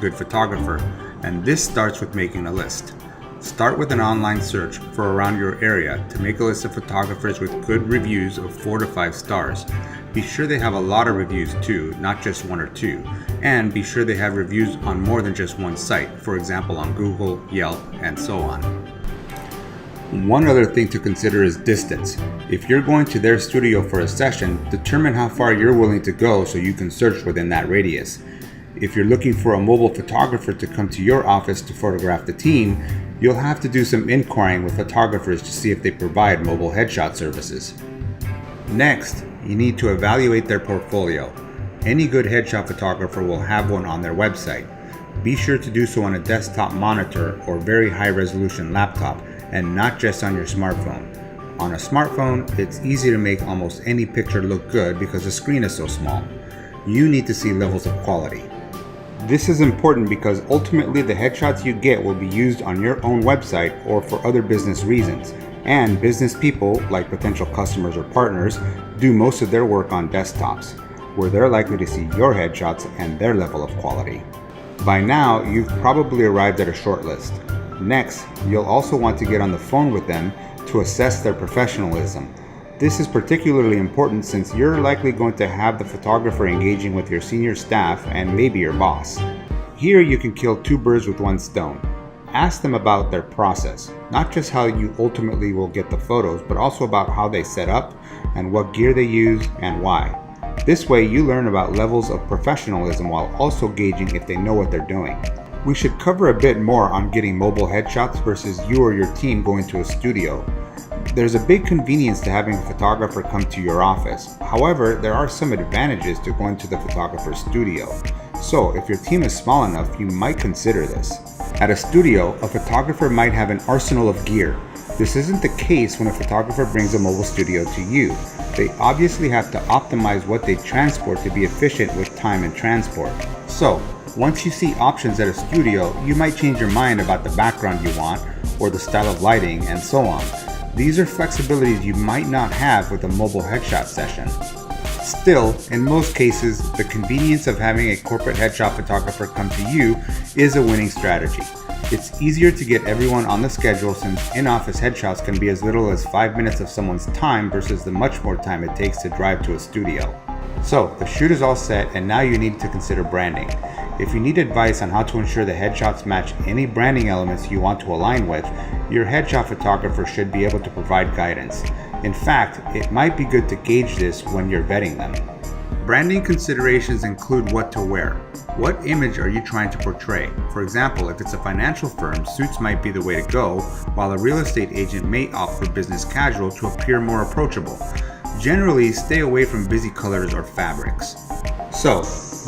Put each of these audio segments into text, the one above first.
good photographer, and this starts with making a list. Start with an online search for around your area to make a list of photographers with good reviews of 4 to 5 stars. Be sure they have a lot of reviews too, not just 1 or 2, and be sure they have reviews on more than just one site, for example on Google, Yelp, and so on. One other thing to consider is distance. If you're going to their studio for a session, determine how far you're willing to go so you can search within that radius. If you're looking for a mobile photographer to come to your office to photograph the team, you'll have to do some inquiring with photographers to see if they provide mobile headshot services. Next, you need to evaluate their portfolio. Any good headshot photographer will have one on their website. Be sure to do so on a desktop monitor or very high resolution laptop, and not just on your smartphone. On a smartphone, it's easy to make almost any picture look good because the screen is so small. You need to see levels of quality. This is important because ultimately the headshots you get will be used on your own website or for other business reasons, and business people, like potential customers or partners, do most of their work on desktops, where they're likely to see your headshots and their level of quality. By now, you've probably arrived at a short list. Next, you'll also want to get on the phone with them to assess their professionalism. This is particularly important since you're likely going to have the photographer engaging with your senior staff and maybe your boss. Here you can kill 2 birds with 1 stone. Ask them about their process, not just how you ultimately will get the photos, but also about how they set up and what gear they use and why. This way you learn about levels of professionalism while also gauging if they know what they're doing. We should cover a bit more on getting mobile headshots versus you or your team going to a studio. There's a big convenience to having a photographer come to your office. However, there are some advantages to going to the photographer's studio. So if your team is small enough, you might consider this. At a studio, a photographer might have an arsenal of gear. This isn't the case when a photographer brings a mobile studio to you. They obviously have to optimize what they transport to be efficient with time and transport. So, once you see options at a studio, you might change your mind about the background you want, or the style of lighting, and so on. These are flexibilities you might not have with a mobile headshot session. Still, in most cases, the convenience of having a corporate headshot photographer come to you is a winning strategy. It's easier to get everyone on the schedule since in-office headshots can be as little as 5 minutes of someone's time versus the much more time it takes to drive to a studio. So, the shoot is all set and now you need to consider branding. If you need advice on how to ensure the headshots match any branding elements you want to align with, your headshot photographer should be able to provide guidance. In fact, it might be good to gauge this when you're vetting them. Branding considerations include what to wear. What image are you trying to portray? For example, if it's a financial firm, suits might be the way to go, while a real estate agent may opt for business casual to appear more approachable. Generally, stay away from busy colors or fabrics. So,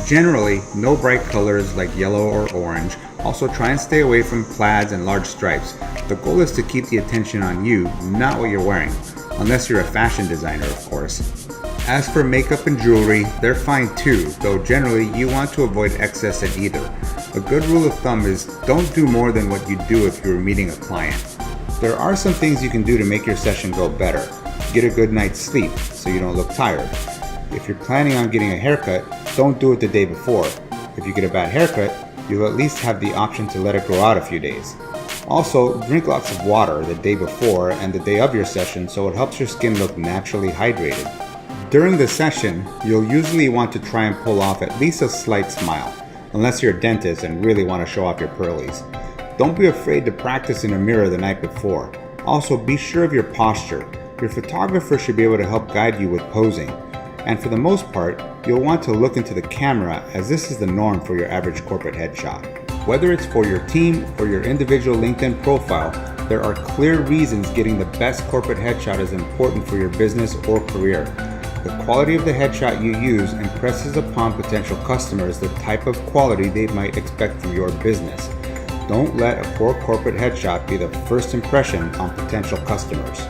generally, no bright colors like yellow or orange. Also, try and stay away from plaids and large stripes. The goal is to keep the attention on you, not what you're wearing. Unless you're a fashion designer, of course. As for makeup and jewelry, they're fine too, though generally you want to avoid excess in either. A good rule of thumb is don't do more than what you'd do if you were meeting a client. There are some things you can do to make your session go better. Get a good night's sleep so you don't look tired. If you're planning on getting a haircut, don't do it the day before. If you get a bad haircut, you'll at least have the option to let it grow out a few days. Also, drink lots of water the day before and the day of your session so it helps your skin look naturally hydrated. During the session, you'll usually want to try and pull off at least a slight smile, unless you're a dentist and really want to show off your pearlies. Don't be afraid to practice in a mirror the night before. Also, be sure of your posture. Your photographer should be able to help guide you with posing. And for the most part, you'll want to look into the camera as this is the norm for your average corporate headshot. Whether it's for your team or your individual LinkedIn profile, there are clear reasons getting the best corporate headshot is important for your business or career. The quality of the headshot you use impresses upon potential customers the type of quality they might expect from your business. Don't let a poor corporate headshot be the first impression on potential customers.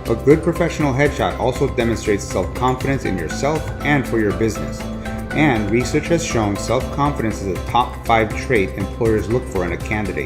A good professional headshot also demonstrates self-confidence in yourself and for your business. And research has shown self-confidence is a top 5 trait employers look for in a candidate.